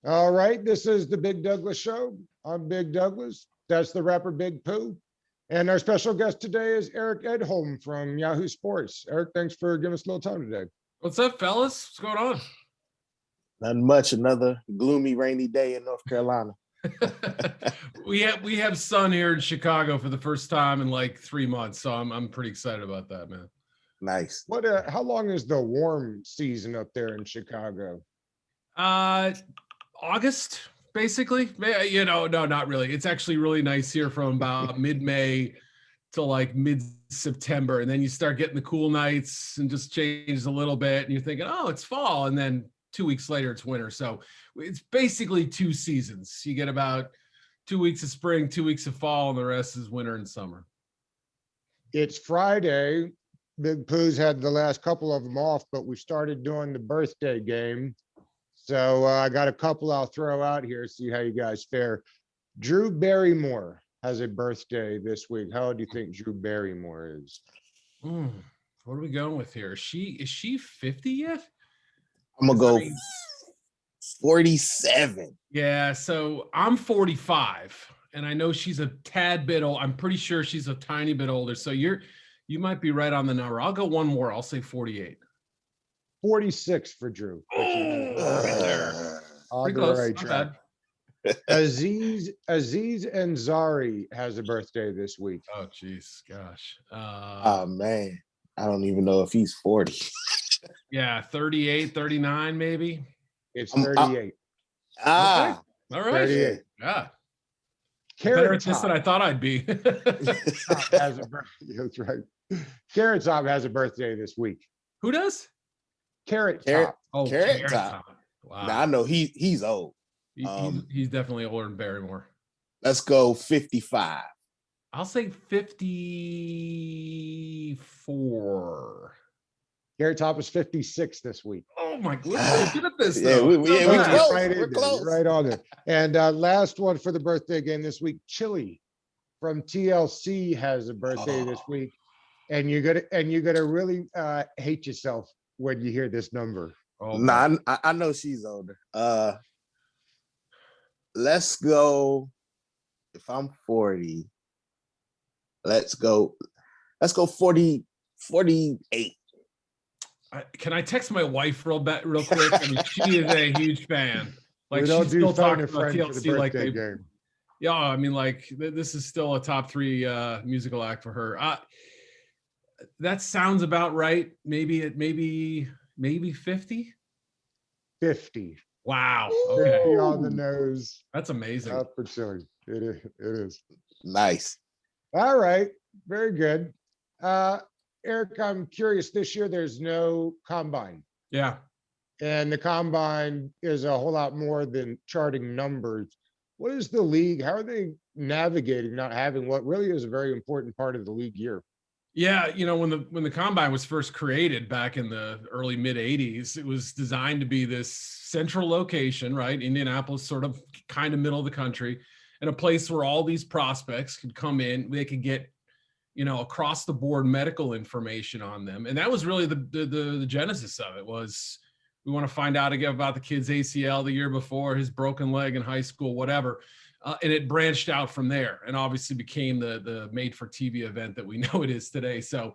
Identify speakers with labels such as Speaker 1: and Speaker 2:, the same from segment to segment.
Speaker 1: All right, this is the Big Douglas Show. I'm Big Douglas. That's the rapper Big Pooh. And our special guest today is Eric Edholm from Yahoo Sports. Eric, thanks for giving us a little time today.
Speaker 2: What's up, fellas? What's going on?
Speaker 3: Nothing much. Another gloomy, rainy day in North Carolina.
Speaker 2: we have sun here in Chicago for the first time in like 3 months, so I'm pretty excited about that, man.
Speaker 3: Nice.
Speaker 1: How long is the warm season up there in Chicago?
Speaker 2: August, basically. No, not really. It's actually really nice here from about mid-May to like mid-September, and then you start getting the cool nights and just changes a little bit, and you're thinking, oh, it's fall, and then 2 weeks later it's winter. So it's basically 2 seasons. You get about 2 weeks of spring, 2 weeks of fall, and the rest is winter and summer.
Speaker 1: It's Friday. Big Pooh's had the last couple of them off, but we started doing the birthday game. So I got a couple I'll throw out here, see how you guys fare. Drew Barrymore has a birthday this week. How old do you think Drew Barrymore is?
Speaker 2: What are we going with here? Is she 50 yet?
Speaker 3: I'm gonna go 47.
Speaker 2: Yeah, so I'm 45, and I know she's a tad bit old. I'm pretty sure she's a tiny bit older. So you might be right on the number. I'll go one more. I'll say 48.
Speaker 1: 46 for Drew.
Speaker 2: Pretty close.
Speaker 1: Right,
Speaker 2: Not bad.
Speaker 1: Aziz Ansari has a birthday this week.
Speaker 2: Oh, geez, gosh.
Speaker 3: Oh man, I don't even know if he's 40.
Speaker 2: Yeah, 38, 39, maybe.
Speaker 1: It's 38.
Speaker 2: Okay. All right.
Speaker 1: 38.
Speaker 2: Yeah.
Speaker 1: Carrot
Speaker 2: Better at this than I thought I'd be.
Speaker 1: has a birthday. That's right. Carrot Top has a birthday this week.
Speaker 2: Who does?
Speaker 1: Carrot Top.
Speaker 2: Oh,
Speaker 3: Carrot Top.
Speaker 2: Wow.
Speaker 3: Now I know he's old.
Speaker 2: He's definitely older than Barrymore.
Speaker 3: Let's go 55.
Speaker 2: I'll say 54.
Speaker 1: Carrot Top is 56 this week.
Speaker 2: Oh my goodness, we're good at this.
Speaker 3: Yeah,
Speaker 2: though.
Speaker 3: we're close.
Speaker 1: We're
Speaker 3: close.
Speaker 1: Right on there. And last one for the birthday game this week, Chili from TLC has a birthday this week. And you're gonna really hate yourself when you hear this number.
Speaker 3: Oh, nah, I know she's older. Let's go. If I'm 40, let's go 48.
Speaker 2: Can I text my wife real quick? I mean, she is a huge fan. Like,
Speaker 1: we don't
Speaker 2: she's
Speaker 1: do
Speaker 2: still
Speaker 1: phone
Speaker 2: talking
Speaker 1: a
Speaker 2: about
Speaker 1: friend for the
Speaker 2: TLC like
Speaker 1: birthday
Speaker 2: they.
Speaker 1: game.
Speaker 2: Yeah, I mean, like this is still a top 3 musical act for her. That sounds about right. Maybe 50.
Speaker 1: 50.
Speaker 2: Wow.
Speaker 1: 50
Speaker 2: Okay.
Speaker 1: on the nose.
Speaker 2: That's amazing.
Speaker 1: For Chili. It is.
Speaker 3: Nice.
Speaker 1: All right. Very good. Eric, I'm curious. This year there's no combine.
Speaker 2: Yeah.
Speaker 1: And the combine is a whole lot more than charting numbers. What is the league? How are they navigating not having what really is a very important part of the league year?
Speaker 2: Yeah, when the combine was first created back in the early mid 80s, it was designed to be this central location, right? Indianapolis, sort of kind of middle of the country, and a place where all these prospects could come in, they could get, across the board medical information on them. And that was really the genesis of it. Was we want to find out again about the kid's ACL the year before, his broken leg in high school, whatever. And it branched out from there and obviously became the made for TV event that we know it is today. So,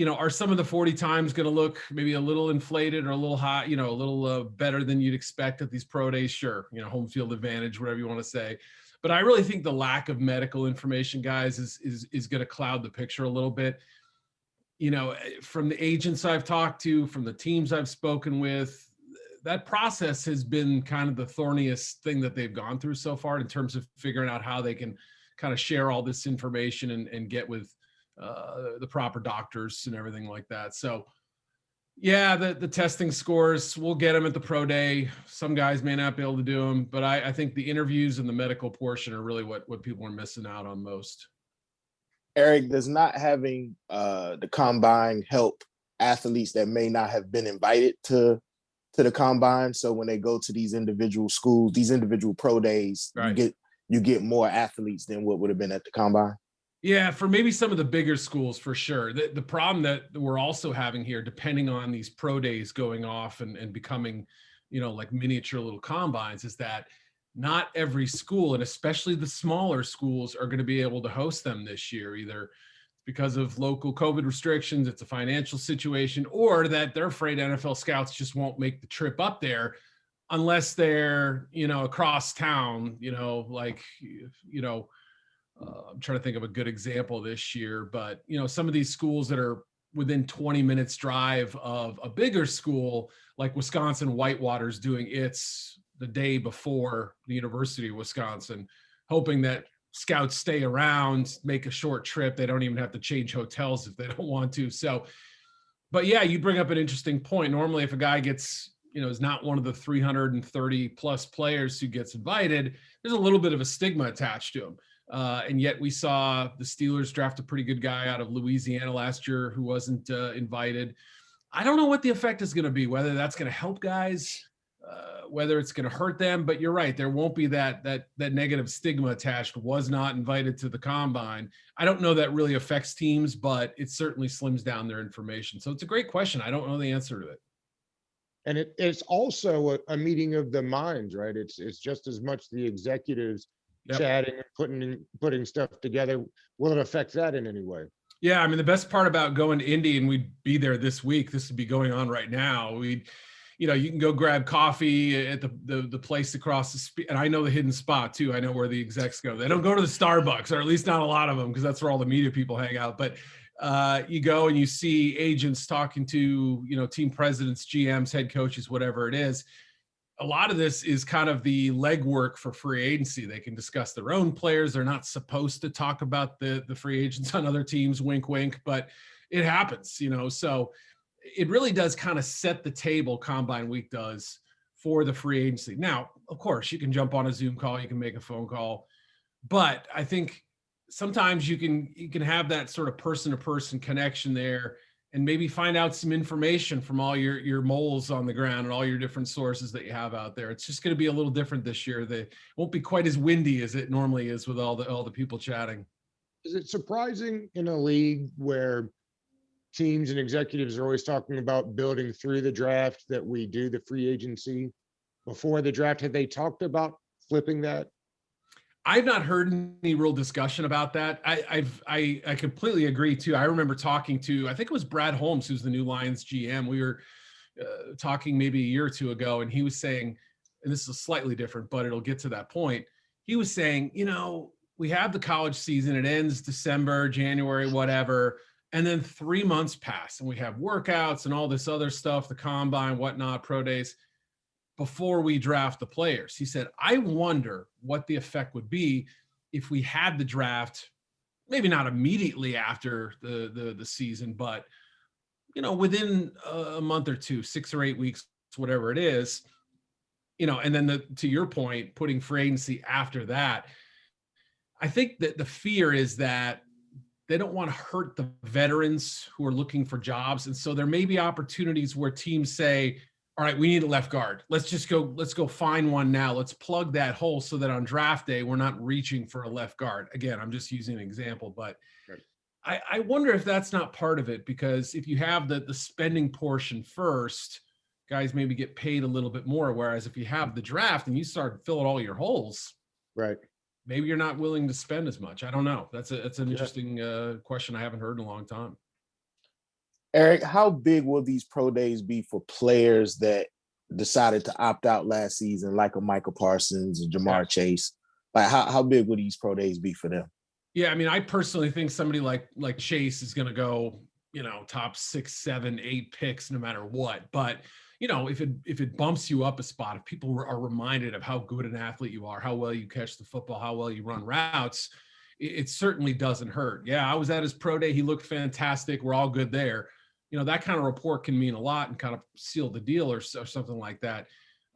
Speaker 2: are some of the 40 times going to look maybe a little inflated or a little high, a little better than you'd expect at these pro days? Sure. Home field advantage, whatever you want to say. But I really think the lack of medical information, guys, is going to cloud the picture a little bit. From the agents I've talked to, from the teams I've spoken with, that process has been kind of the thorniest thing that they've gone through so far in terms of figuring out how they can kind of share all this information and get with the proper doctors and everything like that. So yeah, the testing scores, we'll get them at the pro day. Some guys may not be able to do them, but I think the interviews and the medical portion are really what people are missing out on most.
Speaker 3: Eric, does not having the combine help athletes that may not have been invited to the combine? So when they go to these individual schools, these individual pro days, right, you get more athletes than what would have been at the combine.
Speaker 2: Yeah, for maybe some of the bigger schools, for sure. The problem that we're also having here, depending on these pro days going off and becoming like miniature little combines, is that not every school, and especially the smaller schools, are going to be able to host them this year, either because of local COVID restrictions, it's a financial situation, or that they're afraid NFL scouts just won't make the trip up there unless they're, across town, I'm trying to think of a good example this year, but some of these schools that are within 20 minutes drive of a bigger school, like Wisconsin Whitewater's doing its the day before the University of Wisconsin, hoping that scouts stay around, make a short trip. They don't even have to change hotels if they don't want to. So, but yeah, you bring up an interesting point. Normally, if a guy gets, is not one of the 330 plus players who gets invited, there's a little bit of a stigma attached to him. And yet we saw the Steelers draft a pretty good guy out of Louisiana last year who wasn't invited. I don't know what the effect is going to be, whether that's going to help guys, whether it's going to hurt them, but you're right. There won't be that negative stigma attached, was not invited to the combine. I don't know that really affects teams, but it certainly slims down their information. So it's a great question. I don't know the answer to it.
Speaker 1: And it's also a meeting of the minds, right? It's just as much the executives chatting and putting stuff together. Will it affect that in any way?
Speaker 2: Yeah, I mean, the best part about going to Indy, and we'd be there this week, this would be going on right now. You can go grab coffee at the place across the and I know the hidden spot too. I know where the execs go. They don't go to the Starbucks, or at least not a lot of them, because that's where all the media people hang out. But you go and you see agents talking to, team presidents, GMs, head coaches, whatever it is. A lot of this is kind of the legwork for free agency. They can discuss their own players. They're not supposed to talk about the free agents on other teams, wink, wink, but it happens, so it really does kind of set the table, Combine Week does, for the free agency. Now, of course, you can jump on a Zoom call, you can make a phone call, but I think sometimes you can have that sort of person-to-person connection there and maybe find out some information from all your moles on the ground and all your different sources that you have out there. It's just going to be a little different this year. They won't be quite as windy as it normally is with all the people chatting.
Speaker 1: Is it surprising in a league where teams and executives are always talking about building through the draft that we do the free agency before the draft? Have they talked about flipping that?
Speaker 2: I've not heard any real discussion about that. I completely agree too. I remember talking to, I think it was Brad Holmes, who's the new Lions GM. We were talking maybe a year or two ago, and he was saying, and this is slightly different, but it'll get to that point. He was saying, we have the college season. It ends December, January, whatever. And then 3 months pass and we have workouts and all this other stuff, the combine, whatnot, pro days, before we draft the players. He said, I wonder what the effect would be if we had the draft, maybe not immediately after the season, but, within a month or two, 6 or 8 weeks, whatever it is, and then to your point, putting free agency after that. I think that the fear is that they don't want to hurt the veterans who are looking for jobs. And so there may be opportunities where teams say, all right, we need a left guard. Let's go find one now. Let's plug that hole so that on draft day, we're not reaching for a left guard. Again, I'm just using an example, but right. I wonder if that's not part of it, because if you have the spending portion first, guys maybe get paid a little bit more. Whereas if you have the draft and you start filling all your holes,
Speaker 1: right,
Speaker 2: maybe you're not willing to spend as much. I don't know. That's an interesting question I haven't heard in a long time.
Speaker 3: Eric, how big will these pro days be for players that decided to opt out last season, like a Michael Parsons and Jamar Chase? Like, how big will these pro days be for them?
Speaker 2: Yeah, I mean, I personally think somebody like Chase is going to go, top 6, 7, 8 picks no matter what. But if it bumps you up a spot, if people are reminded of how good an athlete you are, how well you catch the football, how well you run routes, it certainly doesnand hurt. Yeah, I was at his pro day. He looked fantastic. We're all good there. That kind of report can mean a lot and kind of seal the deal or something like that.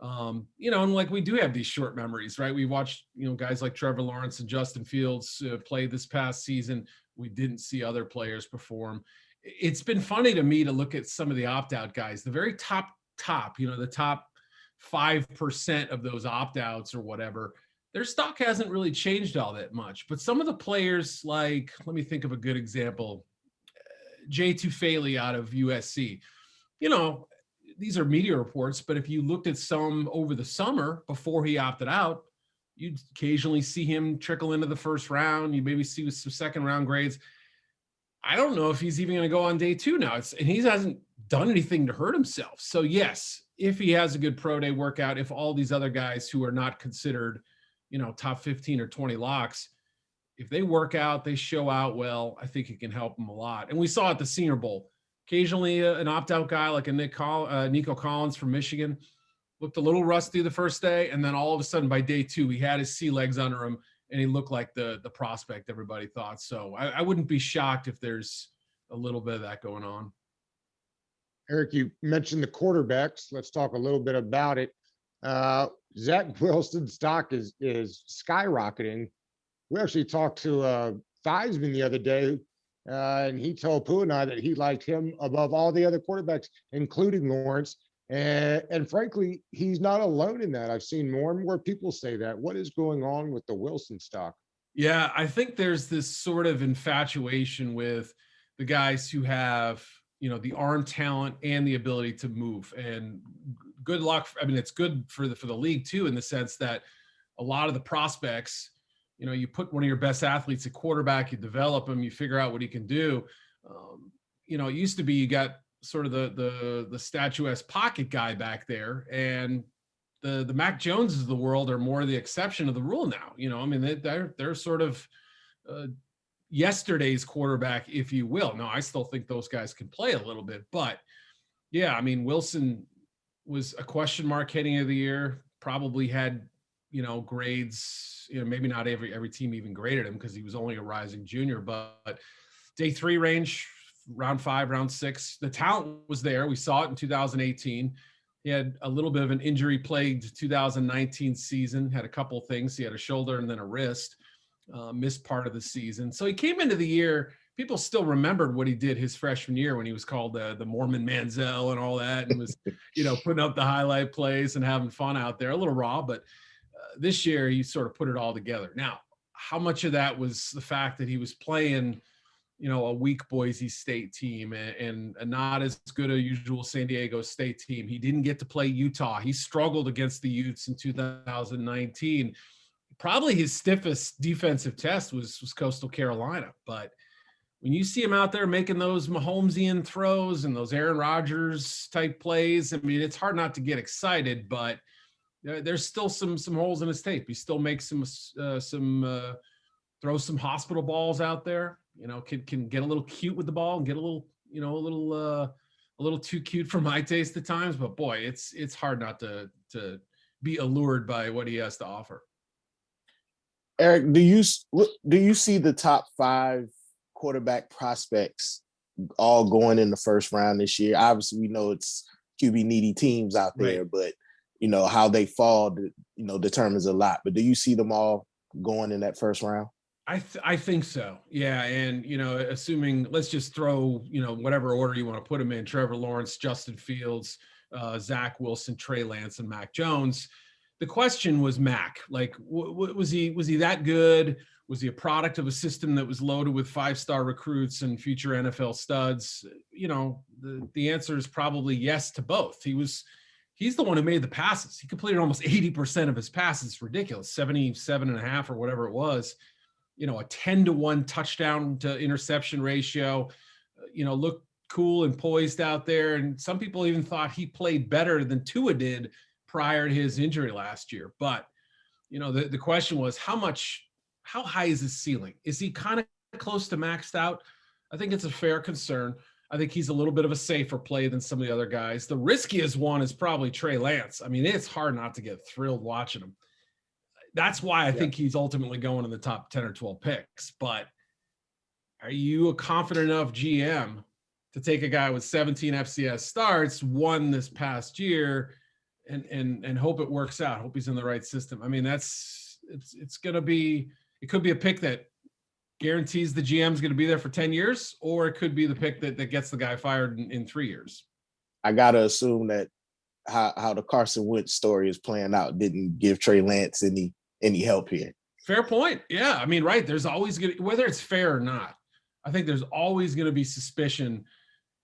Speaker 2: And like we do have these short memories, right? We watched, guys like Trevor Lawrence and Justin Fields play this past season. We didn't see other players perform. It's been funny to me to look at some of the opt-out guys, the very top, the top 5% of those opt-outs or whatever. Their stock hasn't really changed all that much. But some of the players, like, let me think of a good example. Jay Tufele out of USC, these are media reports, but if you looked at some over the summer before he opted out, you'd occasionally see him trickle into the first round. You maybe see some second round grades. I don't know if he's even going to go on day 2 now. And he hasn't done anything to hurt himself. So yes, if he has a good pro day workout, if all these other guys who are not considered, top 15 or 20 locks, if they work out, they show out well, I think it can help them a lot. And we saw at the Senior Bowl, occasionally an opt-out guy like a Nico Collins from Michigan looked a little rusty the first day, and then all of a sudden by day 2, he had his sea legs under him, and he looked like the prospect everybody thought. So I wouldn't be shocked if there's a little bit of that going on.
Speaker 1: Eric, you mentioned the quarterbacks. Let's talk a little bit about it. Zach Wilson's stock is skyrocketing. We actually talked to Theismann the other day, and he told Pooh and I that he liked him above all the other quarterbacks, including Lawrence. And frankly, he's not alone in that. I've seen more and more people say that. What is going on with the Wilson stock?
Speaker 2: Yeah, I think there's this sort of infatuation with the guys who have, the arm talent and the ability to move. And good luck. I mean, it's good for the league too, in the sense that a lot of the prospects, you put one of your best athletes at quarterback, you develop him, you figure out what he can do. It used to be you got sort of the statuesque pocket guy back there, and the Mac Joneses of the world are more the exception of the rule now. They're sort of yesterday's quarterback, if you will. Now, I still think those guys can play a little bit, but yeah, Wilson was a question mark heading into the year, probably had, grades, maybe not every team even graded him because he was only a rising junior, but day 3 range, round 5, round 6, the talent was there. We saw it in 2018. He had a little bit of an injury plagued 2019 season, had a couple of things. He had a shoulder and then a wrist, missed part of the season. So he came into the year, people still remembered what he did his freshman year when he was called the Mormon Manziel and all that, and was, putting up the highlight plays and having fun out there, a little raw, but this year he sort of put it all together. Now, how much of that was the fact that he was playing, a weak Boise State team and not as good a usual San Diego State team? He didn't get to play Utah. He struggled against the Utes in 2019. Probably his stiffest defensive test was Coastal Carolina. But when you see him out there making those Mahomesian throws and those Aaron Rodgers type plays, it's hard not to get excited, but there's still some holes in his tape. He still makes some throws some hospital balls out there. Can get a little cute with the ball and get a little, a little too cute for my taste at times. But boy, it's hard not to be allured by what he has to offer.
Speaker 3: Eric, do you see the top 5 quarterback prospects all going in the first round this year? Obviously, we know it's QB needy teams out there, right, but how they fall, determines a lot. But do you see them all going in that first round?
Speaker 2: I think so. Yeah. And, assuming, let's just throw, whatever order you want to put them in: Trevor Lawrence, Justin Fields, Zach Wilson, Trey Lance, and Mac Jones. The question was Mac. Like, was he that good? Was he a product of a system that was loaded with 5-star recruits and future NFL studs? The answer is probably yes to both. He's the one who made the passes. He completed almost 80% of his passes. It's ridiculous. 77.5 or whatever it was. A 10-to-1 touchdown to interception ratio, looked cool and poised out there. And some people even thought he played better than Tua did prior to his injury last year. But, the question was how high is his ceiling? Is he kind of close to maxed out? I think it's a fair concern. I think he's a little bit of a safer play than some of the other guys. The riskiest one is probably Trey Lance. It's hard not to get thrilled watching him. That's why I think he's ultimately going in the top 10 or 12 picks. But are you a confident enough GM to take a guy with 17 FCS starts, one this past year, and hope it works out? Hope he's in the right system. It's going to be, it could be a pick that guarantees the GM is going to be there for 10 years, or it could be the pick that gets the guy fired in 3 years. I
Speaker 3: got to assume that how the Carson Wentz story is playing out didn't give Trey Lance any help here.
Speaker 2: Fair point. Yeah. Right. There's always whether it's fair or not, I think there's always going to be suspicion,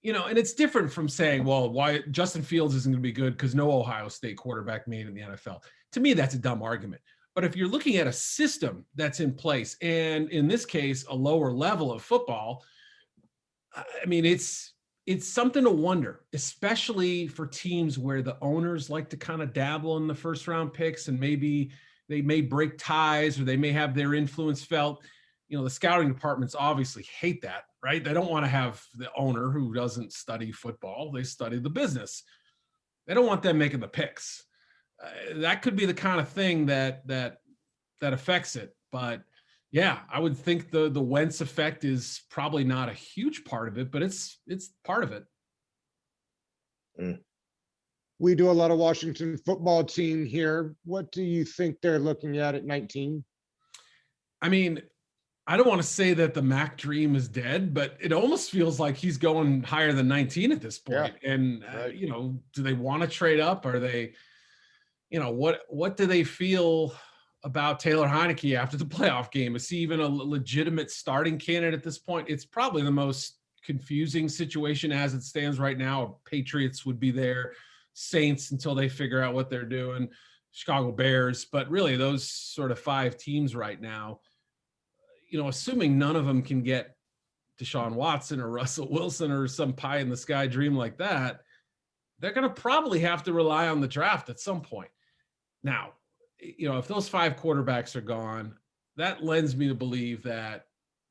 Speaker 2: And it's different from saying, well, why Justin Fields isn't going to be good because no Ohio State quarterback made it in the NFL. To me, that's a dumb argument. But if you're looking at a system that's in place, and in this case, a lower level of football, I mean, it's something to wonder, especially for teams where the owners like to kind of dabble in the first round picks, and maybe they may break ties or they may have their influence felt. The scouting departments obviously hate that, right? They don't want to have the owner who doesn't study football. They study the business. They don't want them making the picks. That could be the kind of thing that affects it. But yeah, I would think the Wentz effect is probably not a huge part of it, but it's part of it.
Speaker 1: We do a lot of Washington football team here. What do you think they're looking at 19?
Speaker 2: I mean, I don't want to say that the Mac dream is dead, but it almost feels like he's going higher than 19 at this point. Yeah, and right. Do they want to trade up? Are they, what do they feel about Taylor Heineke after the playoff game? Is he even a legitimate starting candidate at this point? It's probably the most confusing situation as it stands right now. Patriots would be there, Saints until they figure out what they're doing, Chicago Bears, but really those sort of 5 teams right now, assuming none of them can get Deshaun Watson or Russell Wilson or some pie in the sky dream like that, they're going to probably have to rely on the draft at some point. Now, if those 5 quarterbacks are gone, that lends me to believe that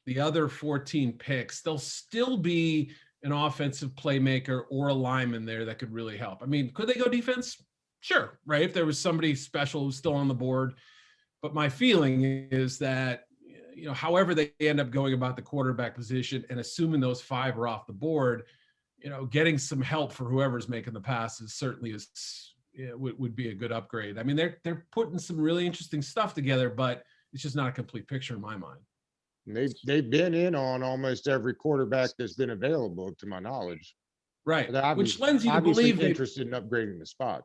Speaker 2: the other 14 picks, there'll still be an offensive playmaker or a lineman there that could really help. I mean, could they go defense? Sure, right? If there was somebody special who's still on the board. But my feeling is that, however they end up going about the quarterback position, and assuming those 5 are off the board, getting some help for whoever's making the passes certainly would be a good upgrade. I mean, they're putting some really interesting stuff together, but it's just not a complete picture in my mind.
Speaker 1: They've been in on almost every quarterback that's been available, to my knowledge.
Speaker 2: Right, which lends you to believe
Speaker 1: they're interested in upgrading the spot.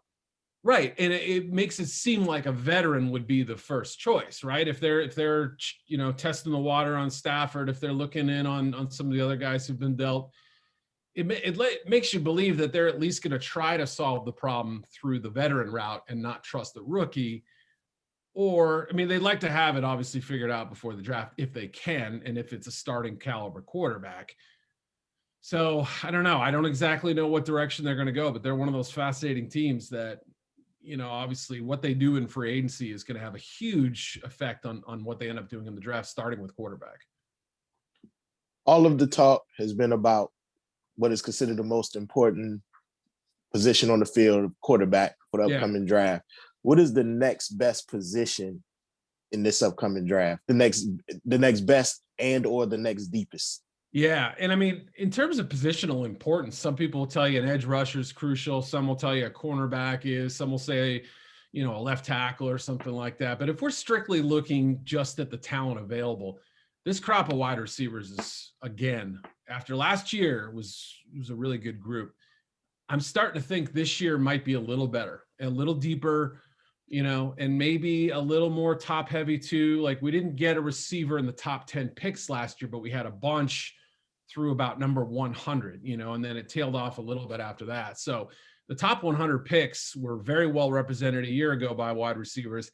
Speaker 2: Right, and it makes it seem like a veteran would be the first choice, right? If they're testing the water on Stafford, if they're looking in on some of the other guys who've been dealt, it makes you believe that they're at least going to try to solve the problem through the veteran route and not trust the rookie. Or, I mean, they'd like to have it obviously figured out before the draft if they can, and if it's a starting caliber quarterback. So I don't know. I don't exactly know what direction they're going to go, but they're one of those fascinating teams that, obviously what they do in free agency is going to have a huge effect on what they end up doing in the draft, starting with quarterback.
Speaker 3: All of the talk has been about what is considered the most important position on the field, quarterback, for the upcoming draft. What is the next best position in this upcoming draft? The next best and or the next deepest?
Speaker 2: Yeah. And I mean, in terms of positional importance, some people will tell you an edge rusher is crucial. Some will tell you a cornerback is, some will say, a left tackle or something like that. But if we're strictly looking just at the talent available, this crop of wide receivers is, again, after last year was a really good group. I'm starting to think this year might be a little better, a little deeper, and maybe a little more top heavy too. Like, we didn't get a receiver in the top 10 picks last year, but we had a bunch through about number 100, and then it tailed off a little bit after that. So the top 100 picks were very well represented a year ago by wide receivers.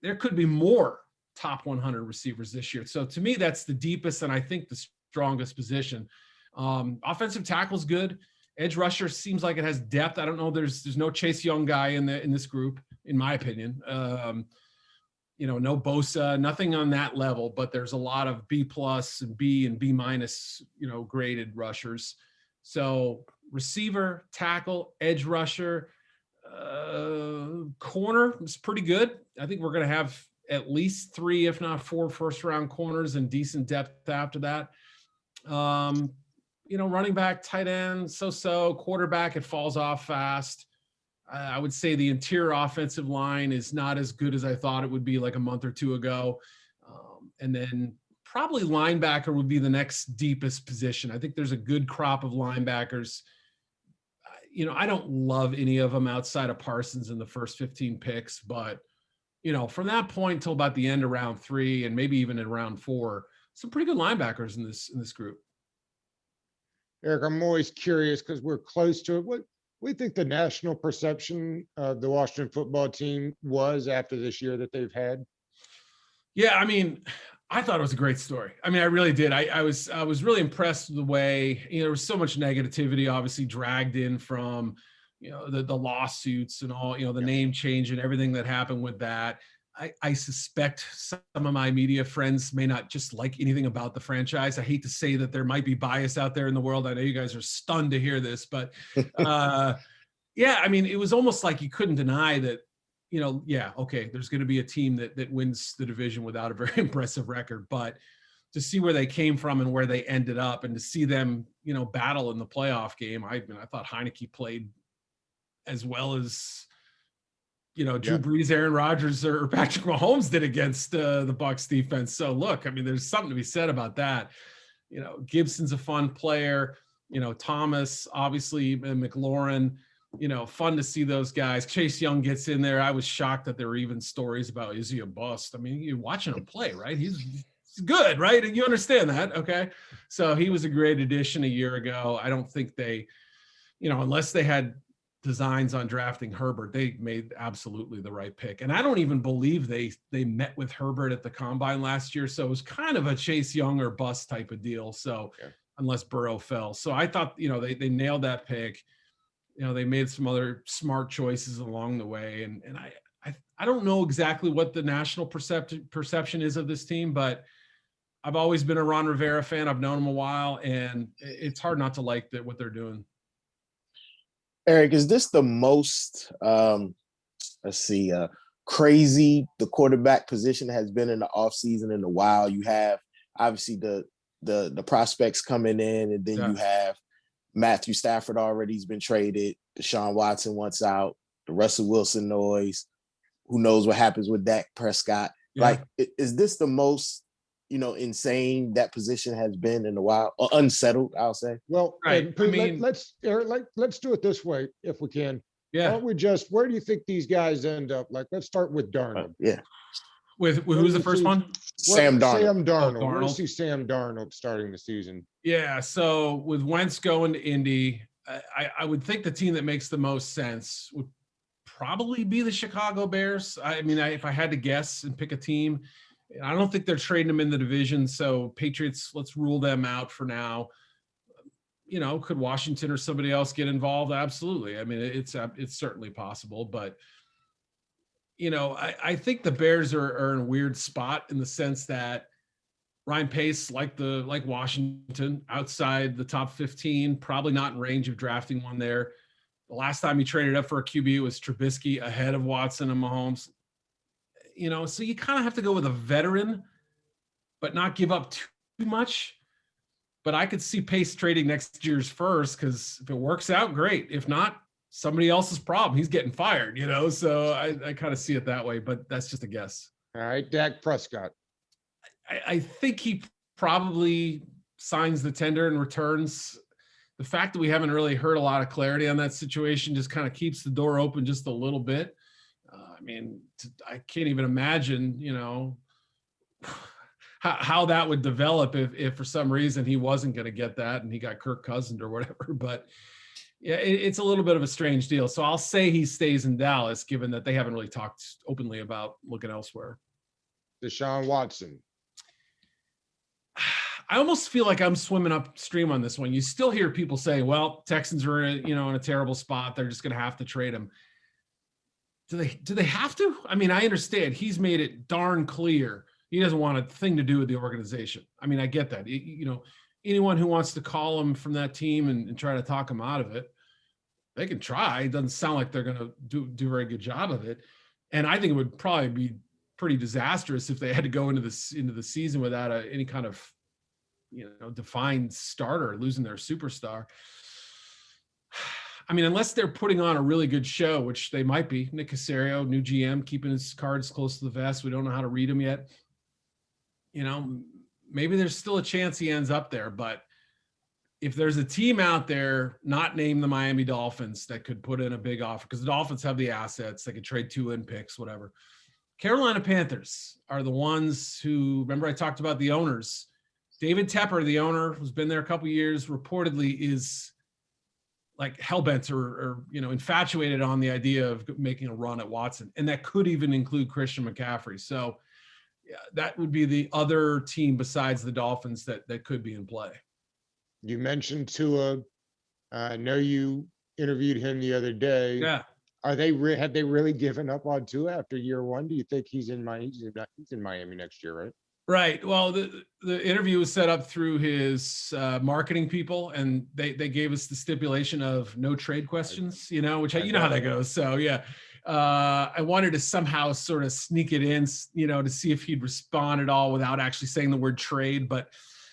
Speaker 2: There could be more top 100 receivers this year. So to me, that's the deepest and I think the strongest position. Offensive tackle's good. Edge rusher seems like it has depth. I don't know. There's no Chase Young guy in this group, in my opinion. No Bosa, nothing on that level, but there's a lot of B+ and B and B-, graded rushers. So receiver, tackle, edge rusher, corner is pretty good. I think we're going to have at least 3, if not 4 first-round corners and decent depth after that. Running back, tight end, so-so. Quarterback, it falls off fast. I would say the interior offensive line is not as good as I thought it would be like a month or 2 ago. And then probably linebacker would be the next deepest position. I think there's a good crop of linebackers. I don't love any of them outside of Parsons in the first 15 picks, but, from that point till about the end of round 3 and maybe even in round 4, some pretty good linebackers in this group.
Speaker 1: Eric, I'm always curious because we're close to it. What we think the national perception of the Washington football team was after this year that they've had?
Speaker 2: Yeah, I mean, I thought it was a great story. I mean, I really did. I was really impressed with the way, there was so much negativity obviously dragged in from, the lawsuits and all, the name change and everything that happened with that. I suspect some of my media friends may not just like anything about the franchise. I hate to say that there might be bias out there in the world. I know you guys are stunned to hear this, but yeah, I mean, it was almost like you couldn't deny that, yeah, okay, there's going to be a team that wins the division without a very impressive record, but to see where they came from and where they ended up and to see them, battle in the playoff game, I thought Heineke played as well as, Drew Brees, Aaron Rodgers, or Patrick Mahomes did against the Bucs defense. So look, I mean, there's something to be said about that. Gibson's a fun player. Thomas, obviously, and McLaurin. Fun to see those guys. Chase Young gets in there. I was shocked that there were even stories about, is he a bust? I mean, you're watching him play, right? He's good, right? And you understand that, okay? So he was a great addition a year ago. I don't think they, unless they had designs on drafting Herbert, they made absolutely the right pick. And I don't even believe they met with Herbert at the combine last year. So it was kind of a Chase Young or bust type of deal. So unless Burrow fell. So I thought, they nailed that pick. They made some other smart choices along the way. And I don't know exactly what the national perception is of this team, but I've always been a Ron Rivera fan. I've known him a while, and it's hard not to like what they're doing.
Speaker 3: Eric, is this the most crazy the quarterback position has been in the offseason in a while? You have obviously the prospects coming in, and then you have Matthew Stafford already's been traded. Deshaun Watson wants out. The Russell Wilson noise. Who knows what happens with Dak Prescott? Yeah. Like, is this the most, insane that position has been in a while, or unsettled, I'll say?
Speaker 1: Well, right. Let's do it this way if we can.
Speaker 2: Yeah.
Speaker 1: Where do you think these guys end up? Like, let's start with Darnold.
Speaker 2: With who's the first one?
Speaker 1: Sam Darnold. Sam Darnold.
Speaker 2: Darnold.
Speaker 1: Where do you see Sam Darnold starting the season?
Speaker 2: Yeah. So with Wentz going to Indy, I would think the team that makes the most sense would probably be the Chicago Bears. I mean, if I had to guess and pick a team, I don't think they're trading them in the division. So Patriots, let's rule them out for now. Could Washington or somebody else get involved? Absolutely. I mean, it's certainly possible, but I think the Bears are in a weird spot in the sense that Ryan Pace, like Washington, outside the top 15, probably not in range of drafting one there. The last time he traded up for a QB was Trubisky ahead of Watson and Mahomes. So you kind of have to go with a veteran, but not give up too much. But I could see Pace trading next year's first, because if it works out, great. If not, somebody else's problem. He's getting fired, So I kind of see it that way, but that's just a guess.
Speaker 1: All right, Dak Prescott.
Speaker 2: I think he probably signs the tender and returns. The fact that we haven't really heard a lot of clarity on that situation just kind of keeps the door open just a little bit. I mean, I can't even imagine, how that would develop if for some reason he wasn't going to get that and he got Kirk Cousins or whatever. But yeah, it's a little bit of a strange deal. So I'll say he stays in Dallas, given that they haven't really talked openly about looking elsewhere.
Speaker 1: Deshaun Watson.
Speaker 2: I almost feel like I'm swimming upstream on this one. You still hear people say, well, Texans are in a terrible spot. They're just going to have to trade him. Do they have to? I mean, I understand he's made it darn clear he doesn't want a thing to do with the organization. I mean, I get that. Anyone who wants to call him from that team and try to talk him out of it, they can try. It doesn't sound like they're going to do a very good job of it. And I think it would probably be pretty disastrous if they had to go into the season without any kind of defined starter, losing their superstar. I mean, unless they're putting on a really good show, which they might be. Nick Caserio, new GM, keeping his cards close to the vest. We don't know how to read them yet. Maybe there's still a chance he ends up there. But if there's a team out there, not named the Miami Dolphins, that could put in a big offer, because the Dolphins have the assets, they could trade 2 picks, whatever. Carolina Panthers are the ones who, remember I talked about the owners David Tepper, the owner, who's been there a couple of years, reportedly is like hellbent or infatuated on the idea of making a run at Watson, and that could even include Christian McCaffrey. So yeah, that would be the other team besides the Dolphins that could be in play.
Speaker 1: You mentioned Tua. I know you interviewed him the other day.
Speaker 2: Yeah.
Speaker 1: Have they really given up on Tua after year one? Do you think he's in Miami next year, right?
Speaker 2: Right. Well, the interview was set up through his marketing people, and they gave us the stipulation of no trade questions, which you know how that goes. So yeah, I wanted to somehow sort of sneak it in, to see if he'd respond at all without actually saying the word trade, but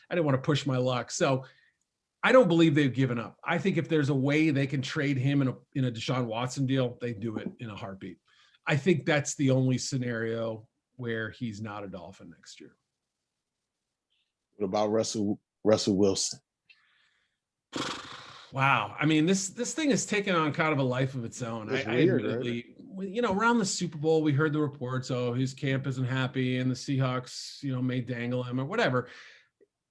Speaker 2: I didn't want to push my luck. So I don't believe they've given up. I think if there's a way they can trade him in a Deshaun Watson deal, they do it in a heartbeat. I think that's the only scenario where he's not a Dolphin next year.
Speaker 3: What about Russell Wilson?
Speaker 2: Wow. I mean, this thing has taken on kind of a life of its own.
Speaker 1: It's weird,
Speaker 2: right? Around the Super Bowl, we heard the reports, his camp isn't happy and the Seahawks, may dangle him or whatever.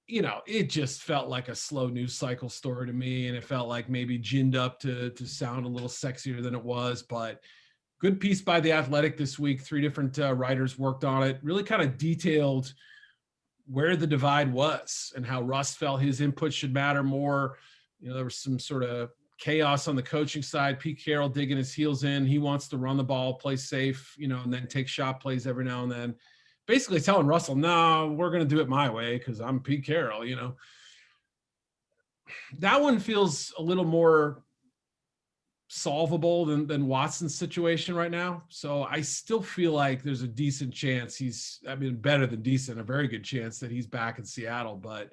Speaker 2: It just felt like a slow news cycle story to me. And it felt like maybe ginned up to sound a little sexier than it was, but good piece by The Athletic this week. 3 different writers worked on it, really kind of detailed where the divide was and how Russ felt his input should matter more. There was some sort of chaos on the coaching side. Pete Carroll digging his heels in. He wants to run the ball, play safe, and then take shot plays every now and then. Basically telling Russell, no, we're going to do it my way because I'm Pete Carroll, That one feels a little more solvable than Watson's situation right now. So I still feel like there's a decent chance better than decent, a very good chance that he's back in Seattle. But,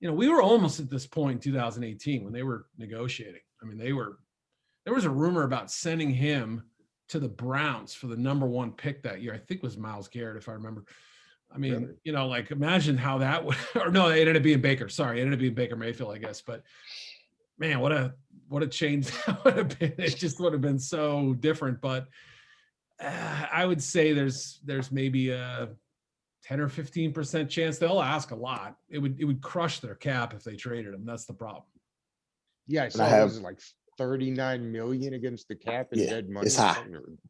Speaker 2: we were almost at this point in 2018 when they were negotiating. I mean, there was a rumor about sending him to the Browns for the number 1 pick that year. I think it was Myles Garrett, if I remember. I mean, really? Imagine how that would, or no, it ended up being Baker. Sorry, it ended up being Baker Mayfield, I guess. But man, what a change that would have been. It just would have been so different. But I would say there's maybe a 10 or 15% chance they'll ask a lot. It would crush their cap if they traded him. That's the problem.
Speaker 1: Yeah, I saw it was like 39 million against the cap in dead money.
Speaker 3: It's high.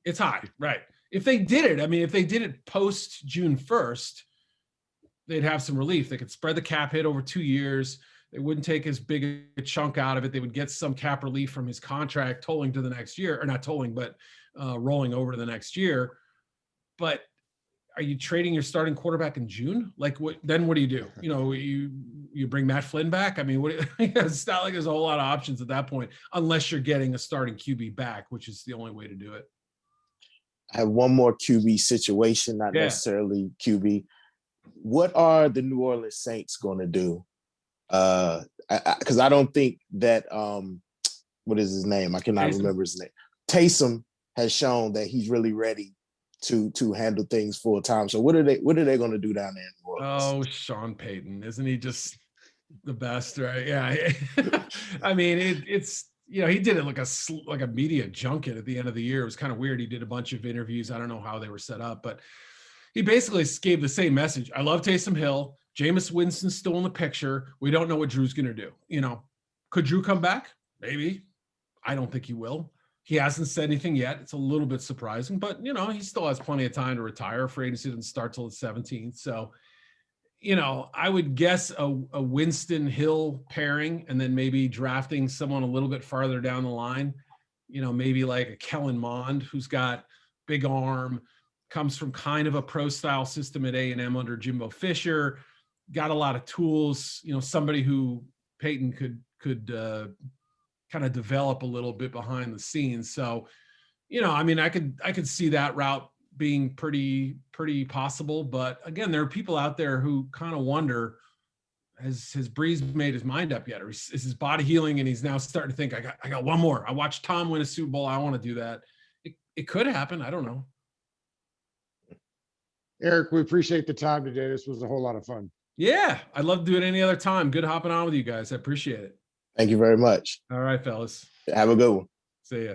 Speaker 2: It's high, right? If they did it post June 1st, they'd have some relief. They could spread the cap hit over 2 years. They wouldn't take as big a chunk out of it. They would get some cap relief from his contract tolling to the next year, or not tolling, but rolling over to the next year. But are you trading your starting quarterback in June? Like what do you do? You bring Matt Flynn back? I mean, it's not like there's a whole lot of options at that point, unless you're getting a starting QB back, which is the only way to do it.
Speaker 3: I have one more QB situation, not necessarily QB. What are the New Orleans Saints going to do? Because I don't think that what is his name? I cannot remember his name. Taysom has shown that he's really ready to handle things full time. So what are they going to do down there in New Orleans?
Speaker 2: Oh, Sean Payton, isn't he just the best, right? Yeah. I mean, it's he did it like a media junket at the end of the year. It was kind of weird. He did a bunch of interviews. I don't know how they were set up, but he basically gave the same message. I love Taysom Hill. Jameis Winston's still in the picture. We don't know what Drew's going to do. Could Drew come back? Maybe. I don't think he will. He hasn't said anything yet. It's a little bit surprising, but he still has plenty of time to retire. Free agency doesn't start till the 17th. So, I would guess a Winston Hill pairing, and then maybe drafting someone a little bit farther down the line. Maybe like a Kellen Mond, who's got big arm, comes from kind of a pro style system at A&M under Jimbo Fisher, got a lot of tools. Somebody who Peyton could kind of develop a little bit behind the scenes. So, I could see that route being pretty possible. But again, there are people out there who kind of wonder, has Breeze made his mind up yet? Or is his body healing and he's now starting to think, I got one more. I watched Tom win a Super Bowl. I want to do that. It could happen. I don't know.
Speaker 1: Eric, we appreciate the time today. This was a whole lot of fun.
Speaker 2: Yeah, I'd love to do it any other time. Good hopping on with you guys. I appreciate it.
Speaker 3: Thank you very much.
Speaker 2: All right, fellas.
Speaker 3: Have a good one.
Speaker 2: See ya.